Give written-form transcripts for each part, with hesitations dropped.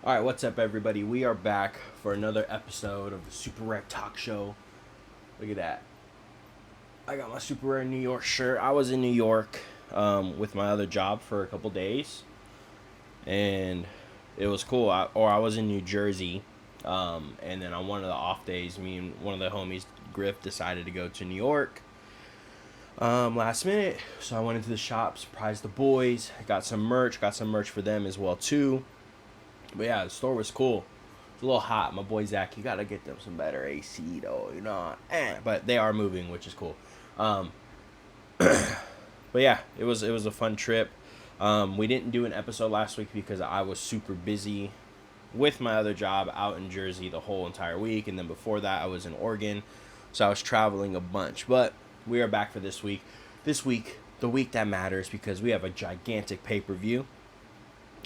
All right, what's up, everybody? We are back for another episode of the Super Rare Talk Show. Look at that. I got my Super Rare New York shirt. I was in New York with my other job for a couple days, and it was cool. I was in New Jersey, and then on one of the off days, me and one of the homies, Griff, decided to go to New York last minute. So I went into the shop, surprised the boys, got some merch for them as well too. But yeah, the store was cool. It's a little hot. My boy Zach, you gotta get them some better AC though, you know. But they are moving, which is cool. Um, but yeah, it was a fun trip. We didn't do an episode last week because I was super busy with my other job out in Jersey the whole entire week, and then before that I was in Oregon, so I was traveling a bunch. But we are back for this week. This week, the week that matters, because we have a gigantic pay-per-view.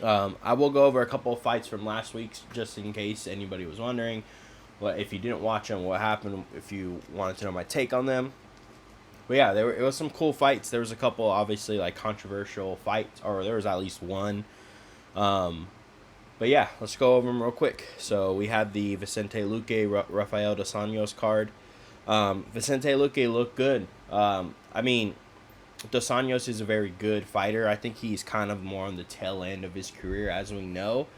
I will go over a couple of fights from last week just in case anybody was wondering. Well, if you didn't watch them, what happened, if you wanted to know my take on them. But yeah, it was some cool fights. There was a couple, obviously, like controversial fights, or there was at least one. Um, but yeah, let's go over them real quick. So we had the Vicente Luque, Rafael dos Anjos card. Vicente Luque looked good. I mean, Dos Anjos is a very good fighter. I think he's kind of more on the tail end of his career, as we know.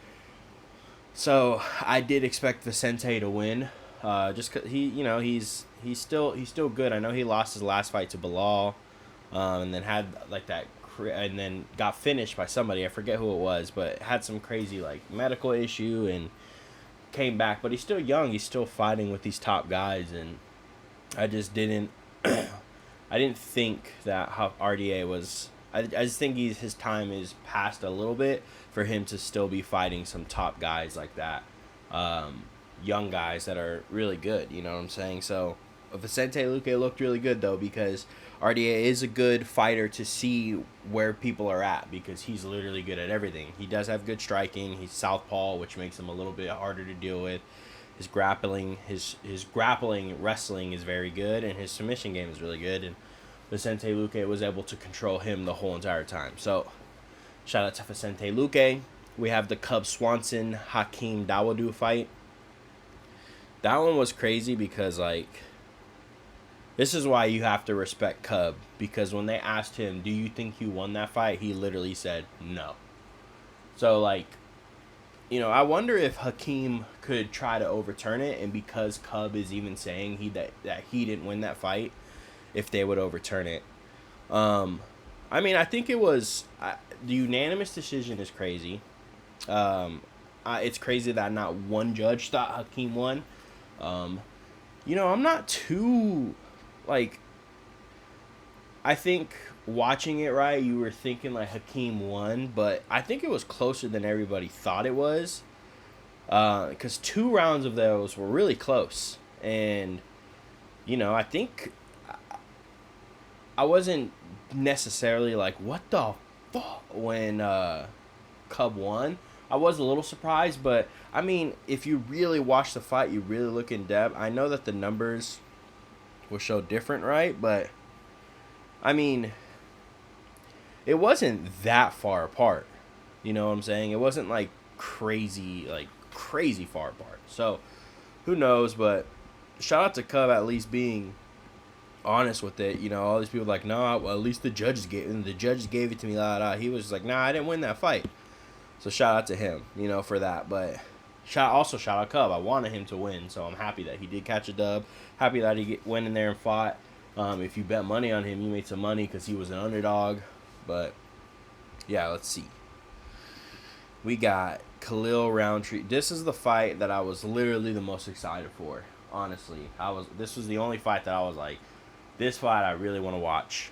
So I did expect Vicente to win, just cause he's still good. I know he lost his last fight to Bilal, and then had like that, and then got finished by somebody. I forget who it was, but had some crazy like medical issue and came back. But he's still young. He's still fighting with these top guys, and I just didn't. I didn't think that how RDA was. I just think his time is past a little bit for him to still be fighting some top guys like that, young guys that are really good. You know what I'm saying? So Vicente Luque looked really good though, because RDA is a good fighter to see where people are at, because he's literally good at everything. He does have good striking. He's southpaw, which makes him a little bit harder to deal with. His grappling wrestling is very good, and his submission game is really good. And Vicente Luque was able to control him the whole entire time. So shout out to Vicente Luque. We have the Cub Swanson Hakeem Dawodu fight. That one was crazy because like this is why you have to respect Cub, because when they asked him, "Do you think you won that fight?" he literally said no. So like, I wonder if Hakeem could try to overturn it, and because Cub is even saying that he didn't win that fight, if they would overturn it. I mean, I think it was the unanimous decision is crazy. It's crazy that not one judge thought Hakeem won. I'm not too like. I think watching it right, you were thinking like Hakeem won, but I think it was closer than everybody thought it was. Because 2 rounds of those were really close, and I think I wasn't necessarily like, what the fuck, when Cub won. I was a little surprised, but I mean, if you really watch the fight, you really look in depth. I know that the numbers will show different, right? But I mean, it wasn't that far apart. You know what I'm saying? It wasn't like crazy far apart. So who knows? But shout out to Cub at least being honest with it. All these people like, no, well, at least the judges gave it to me. La, la. He was like, nah, I didn't win that fight. So shout out to him, for that. But shout out Cub. I wanted him to win, so I'm happy that he did catch a dub. Happy that he went in there and fought. If you bet money on him, you made some money because he was an underdog. But yeah, let's see. We got Khalil Roundtree. This is the fight that I was literally the most excited for. Honestly, This was the only fight that I was like, this fight I really want to watch.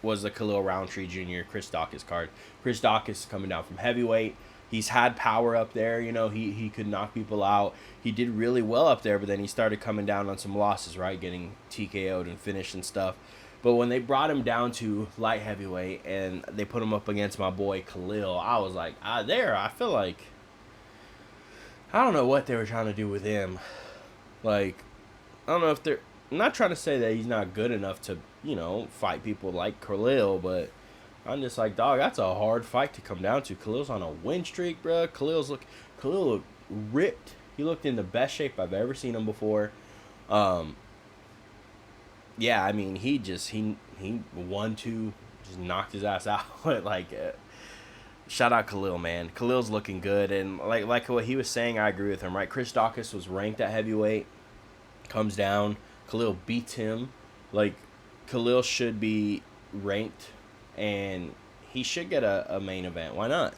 Was the Khalil Roundtree Jr. Chris Dawkins card. Chris Dawkins coming down from heavyweight. He's had power up there. He could knock people out. He did really well up there, but then he started coming down on some losses, right? Getting TKO'd and finished and stuff. But when they brought him down to light heavyweight and they put him up against my boy Khalil, I was like, I feel like, I don't know what they were trying to do with him. Like, I don't know if I'm not trying to say that he's not good enough to, fight people like Khalil, but I'm just like, dog, that's a hard fight to come down to. Khalil's on a win streak, bro. Khalil looked ripped. He looked in the best shape I've ever seen him before. Yeah, I mean, he won two, just knocked his ass out. Shout out Khalil, man. Khalil's looking good, and like what he was saying, I agree with him. Right, Chris Daukaus was ranked at heavyweight, comes down. Khalil beats him. Like, Khalil should be ranked, and he should get a main event. Why not?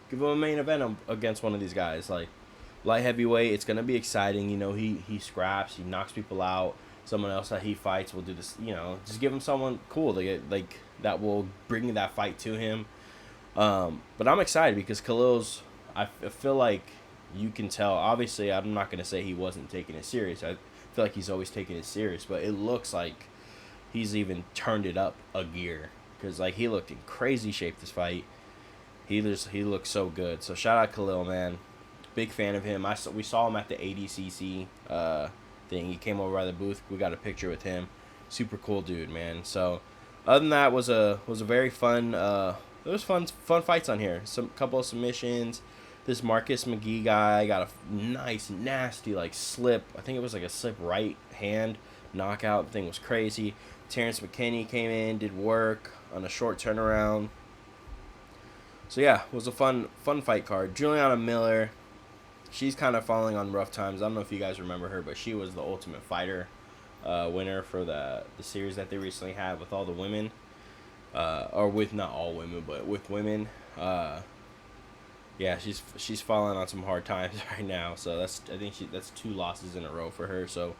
Give him a main event against one of these guys. Like, light heavyweight, it's gonna be exciting. You know, he scraps, he knocks people out. Someone else that he fights will do this. You know, just give him someone cool to get, like, that will bring that fight to him. But I'm excited because Khalil's. I feel like you can tell. Obviously, I'm not gonna say he wasn't taking it serious. I feel like he's always taking it serious, but it looks like he's even turned it up a gear because, like, he looked in crazy shape this fight. He looks so good. So shout out Khalil, man. Big fan of him. We saw him at the ADCC thing. He came over by the booth. We got a picture with him. Super cool dude, man. So other than that, was a very fun. There was fun fights on here. Some couple of submissions. This Marcus McGee guy got a nice, nasty, like, slip. I think it was like a slip right hand knockout. The thing was crazy. Terrence McKinney came in, did work on a short turnaround. So yeah, it was a fun fight card. Juliana Miller, she's kind of falling on rough times. I don't know if you guys remember her, but she was the Ultimate Fighter winner for the series that they recently had with all the women. Or with not all women, but with women. Yeah, she's falling on some hard times right now. So I think that's 2 losses in a row for her. So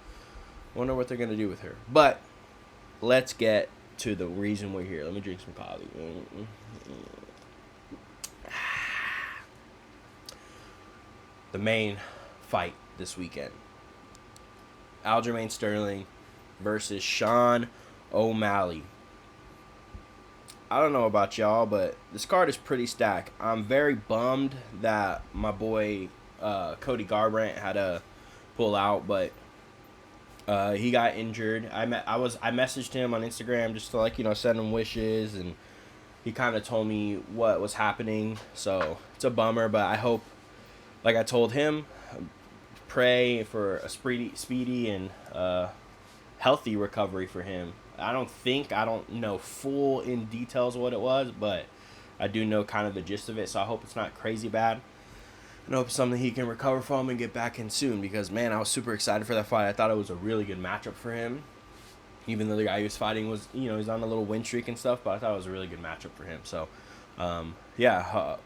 wonder what they're gonna do with her. But let's get to the reason we're here. Let me drink some coffee. The main fight this weekend: Aljamain Sterling versus Sean O'Malley. I don't know about y'all, but this card is pretty stacked. I'm very bummed that my boy Cody Garbrandt had to pull out, but he got injured. I messaged him on Instagram just to, like, you know, send him wishes, and he kind of told me what was happening. So it's a bummer, but I hope, like I told him, pray for a speedy and healthy recovery for him. I don't know full in details what it was, but I do know kind of the gist of it, so I hope it's not crazy bad. And I hope it's something he can recover from and get back in soon, because, man, I was super excited for that fight. I thought it was a really good matchup for him, even though the guy he was fighting was, you know, he's on a little win streak and stuff, but I thought it was a really good matchup for him. So,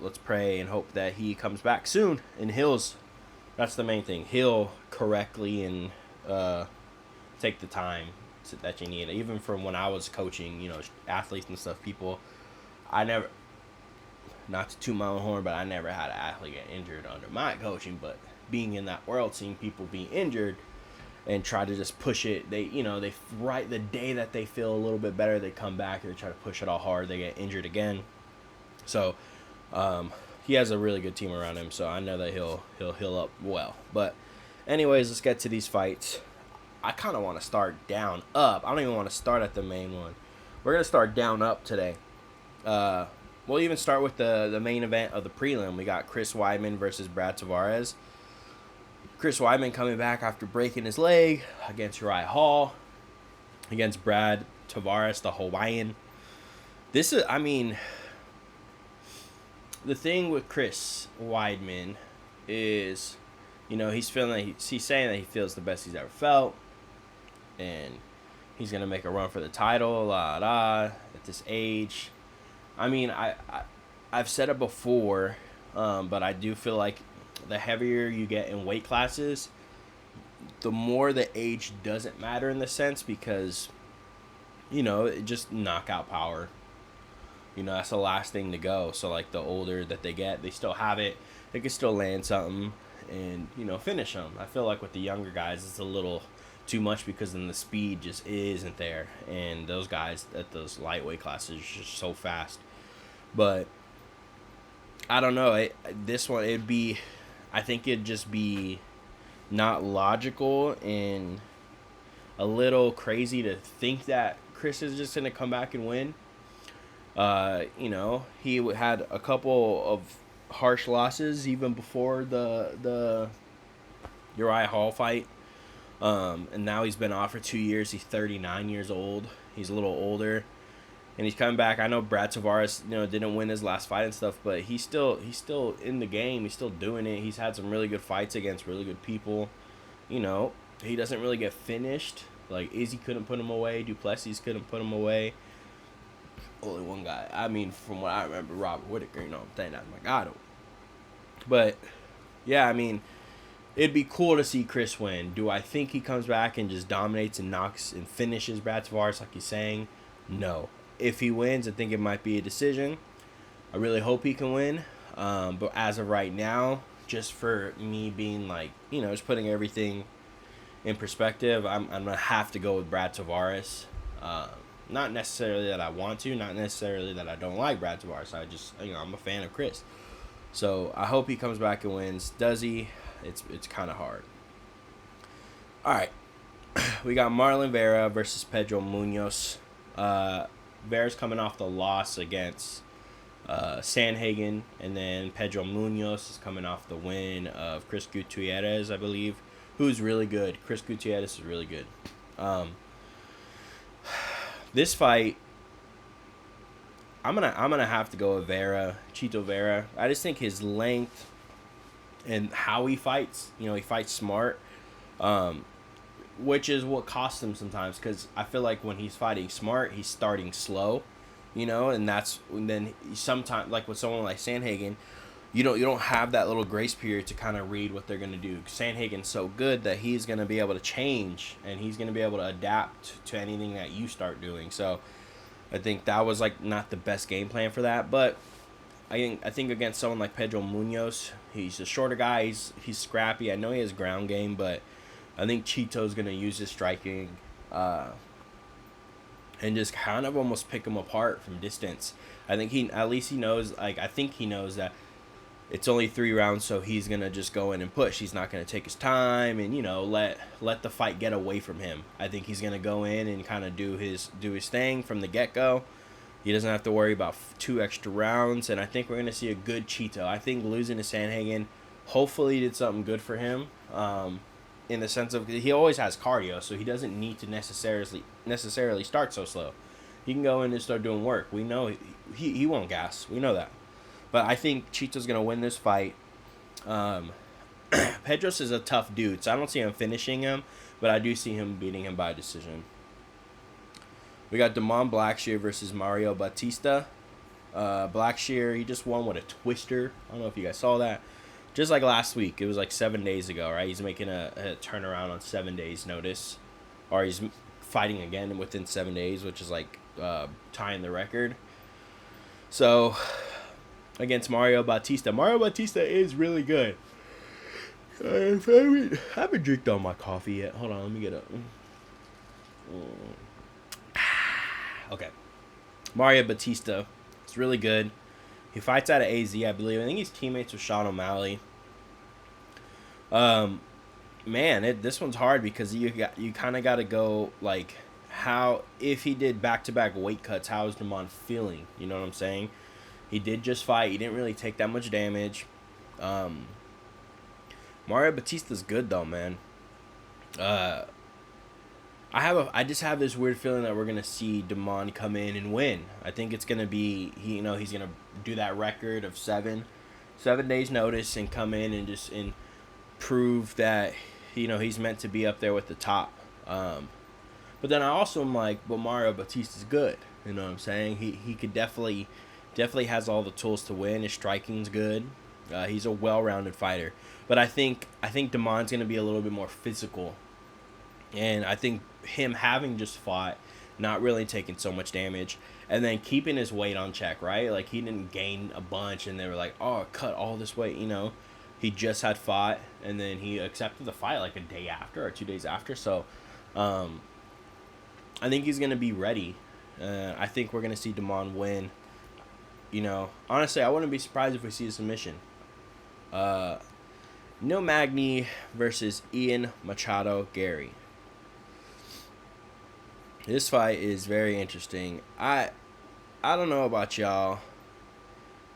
let's pray and hope that he comes back soon and heals. That's the main thing. Heal correctly and take the time that you need. Even from when I was coaching, you know, athletes and stuff, not to toot my own horn, but I never had an athlete get injured under my coaching. But being in that world, seeing people being injured and try to just push it, they right the day that they feel a little bit better, they come back and they try to push it all hard, they get injured again. So he has a really good team around him, so I know that he'll heal up well. But anyways, let's get to these fights. I kind of want to start down up. I don't even want to start at the main one. We're going to start down up today. We'll even start with the main event of the prelim. We got Chris Weidman versus Brad Tavares. Chris Weidman coming back after breaking his leg against Uriah Hall. Against Brad Tavares, the Hawaiian. This is, I mean, the thing with Chris Weidman is, you know, he's saying that he feels the best he's ever felt. And he's going to make a run for the title, at this age. I mean, I've said it before, but I do feel like the heavier you get in weight classes, the more the age doesn't matter in the sense, because, you know, it just knockout power. You know, that's the last thing to go. So, like, the older that they get, they still have it. They can still land something and, you know, finish them. I feel like with the younger guys, it's a little too much, because then the speed just isn't there, and those guys at those lightweight classes are just so fast. But I don't know, I think it'd just be not logical and a little crazy to think that Chris is just going to come back and win. He had a couple of harsh losses even before the Uriah Hall fight. And now he's been off for 2 years. He's 39 years old. He's a little older, and he's coming back. I know Brad Tavares, didn't win his last fight and stuff, but he's still in the game. He's still doing it. He's had some really good fights against really good people. He doesn't really get finished. Like Izzy couldn't put him away. Duplessis couldn't put him away. Only one guy. I mean, from what I remember, Robert Whittaker. I'm saying that's my guy though. But yeah, I mean, it'd be cool to see Chris win. Do I think he comes back and just dominates and knocks and finishes Brad Tavares like he's saying? No. If he wins, I think it might be a decision. I really hope he can win. But as of right now, just for me being like, just putting everything in perspective, I'm going to have to go with Brad Tavares. Not necessarily that I want to, not necessarily that I don't like Brad Tavares. I just, I'm a fan of Chris. So I hope he comes back and wins. Does he? It's kind of hard. All right. We got Marlon Vera versus Pedro Munoz. Vera's coming off the loss against Sandhagen, and then Pedro Munoz is coming off the win of Chris Gutierrez, I believe, who's really good. Chris Gutierrez is really good. This fight, I'm gonna have to go with Vera, Chito Vera. I just think his length and how he fights, he fights smart, which is what costs him sometimes, because I feel like when he's fighting smart, he's starting slow, and that's then sometimes, like with someone like Sandhagen, you don't have that little grace period to kind of read what they're gonna do. Sandhagen's so good that he's gonna be able to change and he's gonna be able to adapt to anything that you start doing. So I think that was like not the best game plan for that, but I think against someone like Pedro Munoz, he's a shorter guy. He's scrappy. I know he has ground game, but I think Chito's gonna use his striking, and just kind of almost pick him apart from distance. I think he knows. I think he knows that it's only 3 rounds, so he's gonna just go in and push. He's not gonna take his time and let the fight get away from him. I think he's gonna go in and kind of do his thing from the get go. He doesn't have to worry about 2 extra rounds, and I think we're going to see a good Chito. I think losing to Sandhagen hopefully did something good for him, in the sense of he always has cardio, so he doesn't need to necessarily start so slow. He can go in and start doing work. We know he won't gas. We know that. But I think Chito's going to win this fight. Pedros is a tough dude, so I don't see him finishing him, but I do see him beating him by decision. We got Damon Blackshear versus Mario Batista. Blackshear, he just won with a twister. I don't know if you guys saw that. Just like last week. It was like 7 days ago, right? He's making a turnaround on 7 days' notice. Or he's fighting again within 7 days, which is like tying the record. So, against Mario Batista. Mario Batista is really good. I haven't drank all my coffee yet. Hold on, let me get up. Okay. Mario Batista is really good. He fights out of AZ, I believe. I think he's teammates with Sean O'Malley. This one's hard because you kind of got to go like if he did back-to-back weight cuts, how is Damon feeling? You know what I'm saying? He did just fight. He didn't really take that much damage. Mario Batista's good though, man. I just have this weird feeling that we're gonna see Damon come in and win. I think it's gonna be he's gonna do that record of 7 days notice and come in and prove that he's meant to be up there with the top. But then I also am like, but Mario Batista's good. You know what I'm saying? He could definitely has all the tools to win. His striking's good. He's a well-rounded fighter. But I think Damon's gonna be a little bit more physical. And I think him having just fought, not really taking so much damage, and then keeping his weight on check, right? Like, he didn't gain a bunch, and they were like, oh, cut all this weight, He just had fought, and then he accepted the fight like a day after or 2 days after. So, I think he's going to be ready. I think we're going to see Damon win. Honestly, I wouldn't be surprised if we see a submission. No Magny versus Ian Machado Gary. This fight is very interesting. I don't know about y'all.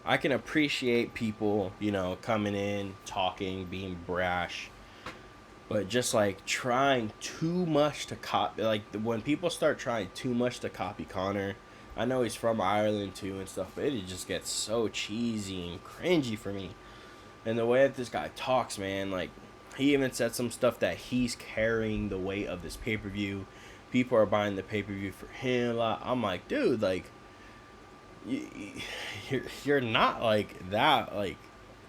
I can appreciate people, coming in, talking, being brash, but just like trying too much to copy. Like when people start trying too much to copy Connor, I know he's from Ireland too and stuff, but it just gets so cheesy and cringy for me. And the way that this guy talks, man, like he even said some stuff that he's carrying the weight of this pay per view. People are buying the pay per view for him. I'm like, dude, like you're not like that like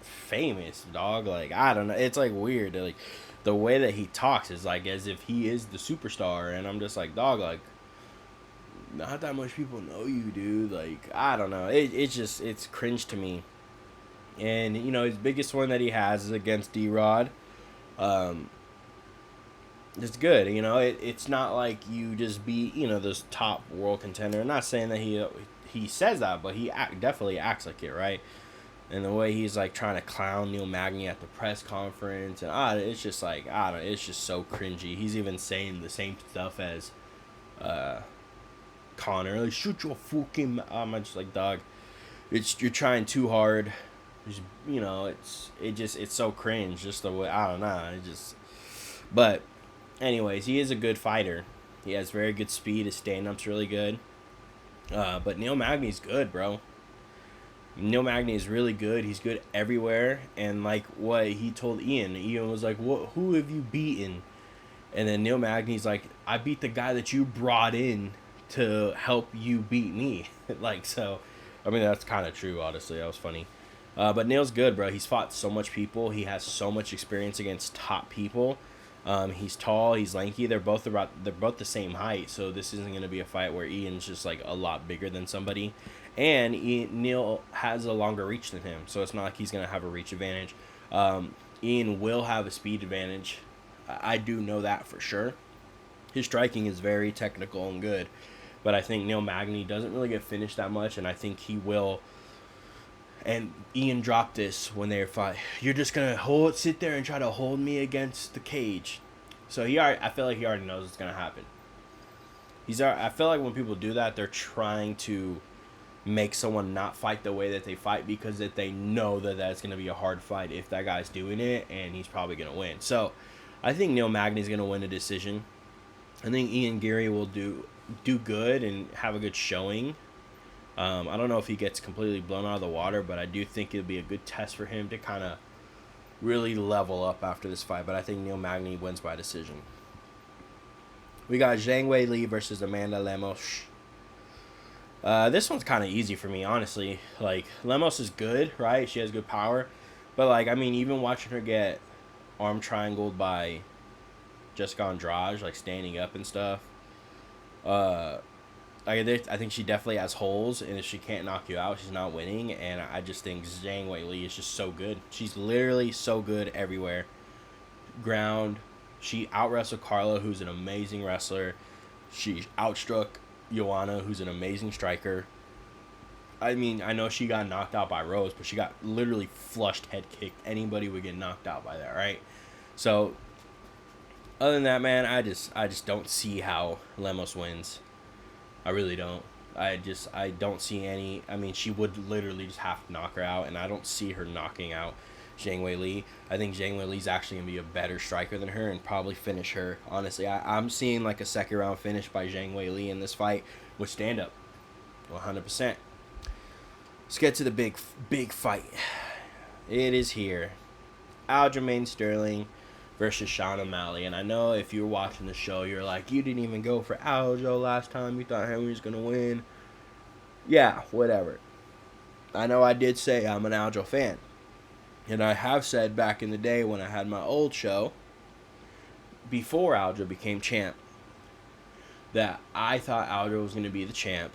famous, dog. Like I don't know, it's like weird. Like the way that he talks is like as if he is the superstar, and I'm just like, dog, like not that much people know you, dude. Like I don't know, it's cringe to me. And his biggest one that he has is against D-Rod. um it's good. It's not like you just beat this top world contender. I'm not saying that he says that, but he definitely acts like it, right? And the way he's like trying to clown Neil Magny at the press conference, and it's just like I don't. It's just so cringy. He's even saying the same stuff as Connor. Like, shoot your fucking. I'm just like, dog. You're trying too hard. Just, it's so cringe. Just the way I don't know. But anyways, he is a good fighter. He has very good speed. His stand-up's really good. But Neil Magny's good, bro. Neil Magny is really good. He's good everywhere. And like what he told Ian was like, who have you beaten? And then Neil Magny's like, I beat the guy that you brought in to help you beat me. Like, so, I mean, that's kind of true, honestly. That was funny. But Neil's good, bro. He's fought so much people. He has so much experience against top people. He's tall. He's lanky. They're both the same height. So this isn't going to be a fight where Ian's just like a lot bigger than somebody. And Neil has a longer reach than him. So it's not like he's going to have a reach advantage. Ian will have a speed advantage. I do know that for sure. His striking is very technical and good. But I think Neil Magny doesn't really get finished that much. And I think he will. And Ian dropped this when they were fighting. You're just going to sit there and try to hold me against the cage. So I feel like he already knows what's going to happen. I feel like when people do that, they're trying to make someone not fight the way that they fight because that they know that that's going to be a hard fight if that guy's doing it, and he's probably going to win. So I think Neil Magny's going to win a decision. I think Ian Geary will do good and have a good showing. I don't know if he gets completely blown out of the water, but I do think it'll be a good test for him to kind of really level up after this fight. But I think Neil Magny wins by decision. We got Zhang Weili versus Amanda Lemos. This one's kind of easy for me, honestly. Like, Lemos is good, right? She has good power. But, like, I mean, even watching her get arm triangled by Jessica Andrade, like, standing up and stuff. I think she definitely has holes, and if she can't knock you out, she's not winning. And I just think Zhang Weili is just so good. She's literally so good everywhere. Ground. She out-wrestled Carla, who's an amazing wrestler. She outstruck Joanna, who's an amazing striker. I mean, I know she got knocked out by Rose, but she got literally flushed head kicked. Anybody would get knocked out by that, right? So, other than that, man, I just don't see how Lemos wins. I really don't. I don't see any. I mean, she would literally just have to knock her out, and I don't see her knocking out Zhang Weili. I think Zhang Weili's actually going to be a better striker than her and probably finish her. Honestly, I'm seeing like a second round finish by Zhang Weili in this fight with stand-up. 100%. Let's get to the big fight. It is here. Aljamain Sterling versus Sean O'Malley. And I know if you're watching the show, you're like, you didn't even go for Aljo last time. You thought Henry was going to win. Yeah, whatever. I know I did say I'm an Aljo fan. And I have said back in the day when I had my old show, before Aljo became champ, that I thought Aljo was going to be the champ.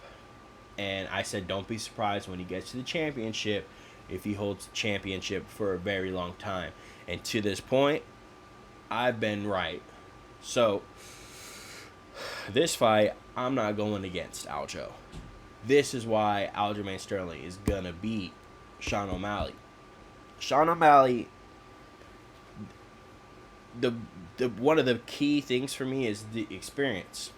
And I said, don't be surprised when he gets to the championship if he holds the championship for a very long time. And to this point, I've been right. So, this fight, I'm not going against Aljo. This is why Aljamain Sterling is going to beat Sean O'Malley. Sean O'Malley, the one of the key things for me is the experience.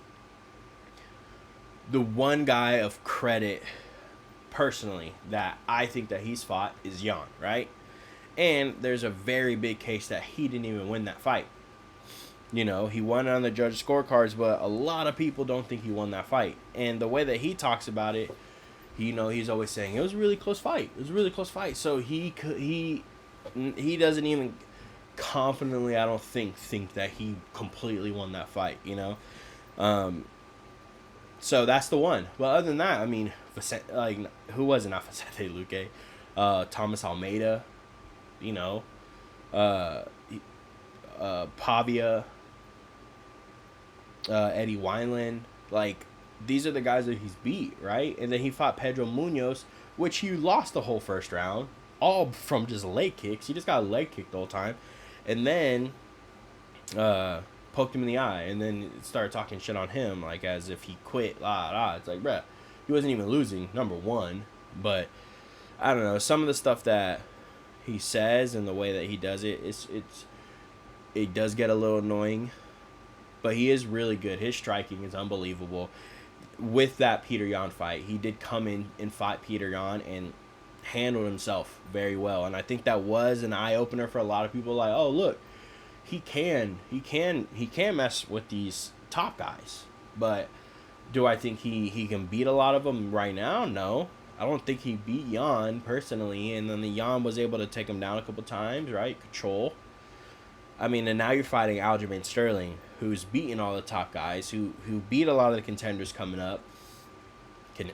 The one guy of credit personally, that I think that he's fought is Jan, right? And there's a very big case that he didn't even win that fight. You know, he won on the judge scorecards, but a lot of people don't think he won that fight. And the way that he talks about it, you know, he's always saying it was a really close fight. It was a really close fight. So he doesn't even confidently, I don't think that he completely won that fight. You know, so that's the one. But other than that, I mean, like, who was it? Not Vicente Luque, Thomas Almeida, you know, Pavia, Eddie Wineland, like, these are the guys that he's beat, right? And then he fought Pedro Munoz, which he lost the whole first round, all from just leg kicks. He just got leg kicked the whole time. And then poked him in the eye, and then started talking shit on him, like, as if he quit, It's like, bruh, he wasn't even losing, number one. But, I don't know, some of the stuff that he says and the way that he does it, it does get a little annoying. But he is really good. His striking is unbelievable. With that Peter Yan fight, he did come in and fight Peter Yan and handled himself very well. And I think that was an eye-opener for a lot of people. Like, oh, look, he can mess with these top guys. But do I think he can beat a lot of them right now? No. I don't think he beat Yan personally. And then the Yan was able to take him down a couple times, right? Control. I mean, and now you're fighting Aljamain Sterling, who's beating all the top guys, who beat a lot of the contenders coming up, can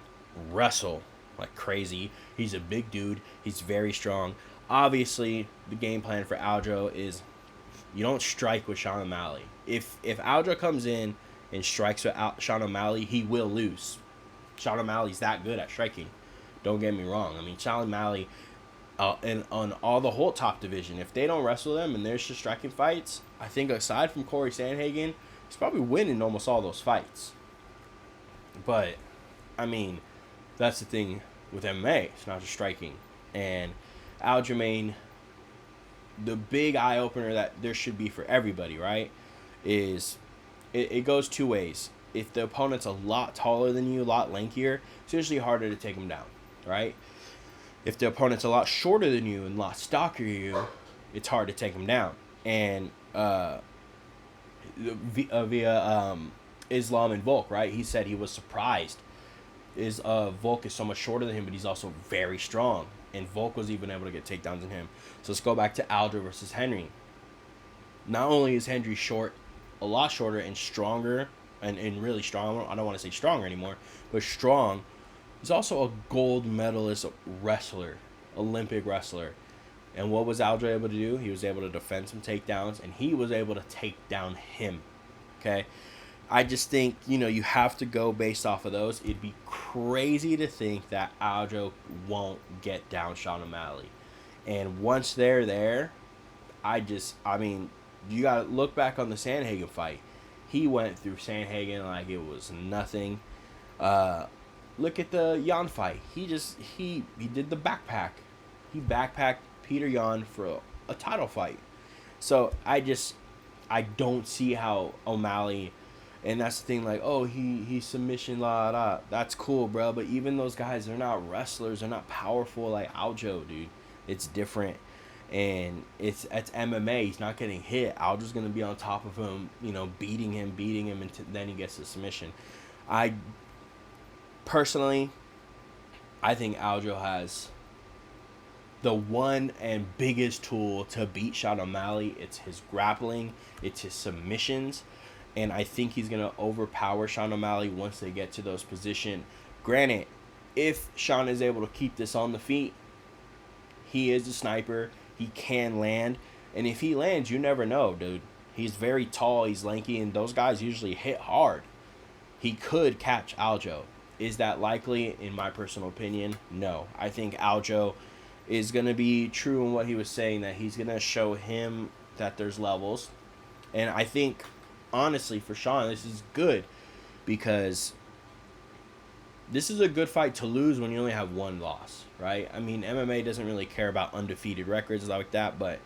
wrestle like crazy. He's a big dude. He's very strong. Obviously, the game plan for Aljo is you don't strike with Sean O'Malley. If Aljo comes in and strikes with Sean O'Malley, he will lose. Sean O'Malley's that good at striking. Don't get me wrong. I mean, Sean O'Malley... and on all the whole top division, if they don't wrestle them and there's just striking fights, I think aside from Corey Sandhagen, he's probably winning almost all those fights. But, I mean, that's the thing with MMA. It's not just striking. And Aljamain, the big eye-opener that there should be for everybody, right, is it goes two ways. If the opponent's a lot taller than you, a lot lankier, it's usually harder to take them down, right? If the opponent's a lot shorter than you and a lot stockier than you, it's hard to take them down. And via Islam and Volk, right? He said he was surprised. Volk is so much shorter than him, but he's also very strong. And Volk was even able to get takedowns in him. So let's go back to Aljo versus Henry. Not only is Henry short, a lot shorter and stronger, and really strong. I don't want to say stronger anymore, but strong. He's also a gold medalist wrestler, Olympic wrestler. And what was Aljo able to do? He was able to defend some takedowns, and he was able to take down him. Okay? I just think, you have to go based off of those. It'd be crazy to think that Aljo won't get down Sean O'Malley. And once they're there, you got to look back on the Sandhagen fight. He went through Sandhagen like it was nothing. Look at the Yan fight. He did the backpack. He backpacked Peter Yan for a title fight. So I don't see how O'Malley, and that's the thing, like, oh, he submission, that's cool, bro. But even those guys, they're not wrestlers. They're not powerful like Aljo, dude. It's different. And it's MMA. He's not getting hit. Aljo's going to be on top of him, beating him, and then he gets the submission. Personally, I think Aljo has the one and biggest tool to beat Sean O'Malley. It's his grappling. It's his submissions. And I think he's going to overpower Sean O'Malley once they get to those positions. Granted, if Sean is able to keep this on the feet, he is a sniper. He can land. And if he lands, you never know, dude. He's very tall. He's lanky. And those guys usually hit hard. He could catch Aljo. Is that likely? In my personal opinion, no. I think Aljo is going to be true in what he was saying, that he's going to show him that there's levels. And I think, honestly, for Sean, this is good because this is a good fight to lose when you only have one loss, right? I mean, MMA doesn't really care about undefeated records like that, but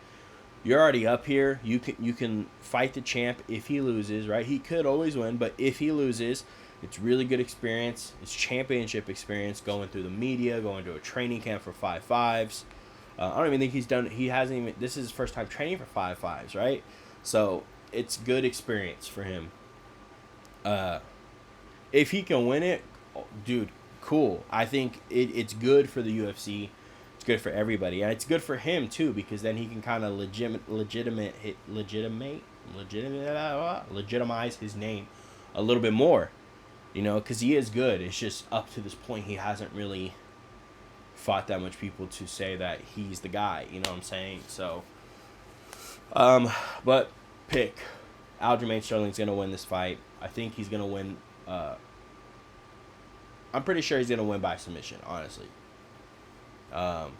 you're already up here. You can fight the champ if he loses, right? He could always win, but if he loses, It's really good experience. It's championship experience, going through the media, going to a training camp for 5.5s. I don't even think he hasn't even, this is his first time training for 5.5s, right? So it's good experience for him. If he can win it, dude, cool. I think it's good for the UFC. It's good for everybody, and it's good for him too, because then he can kind of legitimize his name a little bit more, because he is good. It's just up to this point he hasn't really fought that much people to say that he's the guy. You know what I'm saying? So, but pick Aljamain Sterling's gonna win this fight. I think he's gonna win. I'm pretty sure he's gonna win by submission, honestly. But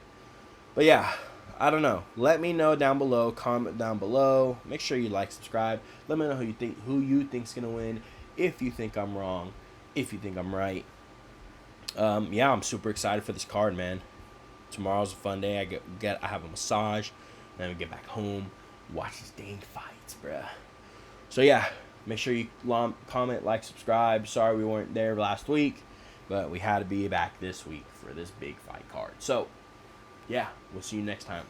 yeah, I don't know. Let me know down below. Comment down below. Make sure you like, subscribe. Let me know who you think's gonna win. If you think I'm wrong, if you think I'm right. Yeah, I'm super excited for this card, man. Tomorrow's a fun day. I have a massage, then we get back home, watch these dang fights, bruh. So yeah, make sure you comment, like, subscribe. Sorry we weren't there last week, but we had to be back this week for this big fight card. So yeah, we'll see you next time.